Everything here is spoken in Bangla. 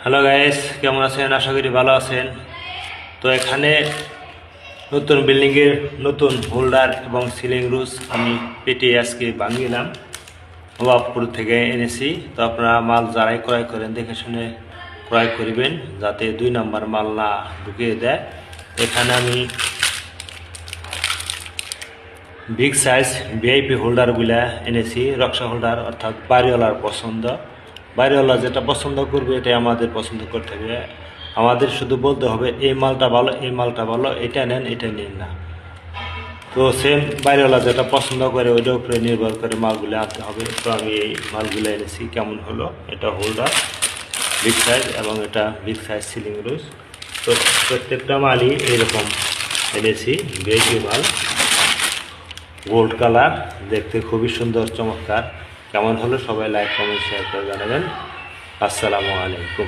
হ্যালো গাইস, কেমন আছেন? আশা করি ভালো আছেন। তো এখানে নতুন বিল্ডিংয়ের নতুন হোল্ডার এবং সিলিং রুজ আমি পেটে আজকে ভাঙিলাম, নবাবপুর থেকে এনেছি। তো আপনারা মাল যারাই ক্রয় করেন দেখে শুনে ক্রয় করবেন, যাতে 2 নম্বর মাল না ঢুকিয়ে দেয়। এখানে আমি বিগ সাইজ ভিআইপি হোল্ডারগুলা এনেছি, রক্সা হোল্ডার, অর্থাৎ বাড়িওয়ালার পছন্দ। বাড়িওয়ালা যেটা পছন্দ করবে এটাই আমাদের পছন্দ করতে হবে। আমাদের শুধু বলতে হবে এই মালটা ভালো, এই মালটা ভালো, এটা নেন, এটা নিন না। তো সেম বাড়িওয়ালা যেটা পছন্দ করে ওইটার উপরে নির্ভর করে মালগুলো আনতে হবে। তো আমি এই মালগুলো এনেছি। কেমন হলো? এটা হোল্ডার বিগ সাইজ এবং এটা বিগ সাইজ সিলিং রুজ। তো প্রত্যেকটা মালই এইরকম এনেছি, ভিআইপি মাল, গোল্ড কালার, দেখতে খুবই সুন্দর, চমৎকার। কেমন হলো সবাই লাইক কমেন্ট শেয়ার করে জানাবেন। আসসালামু আলাইকুম।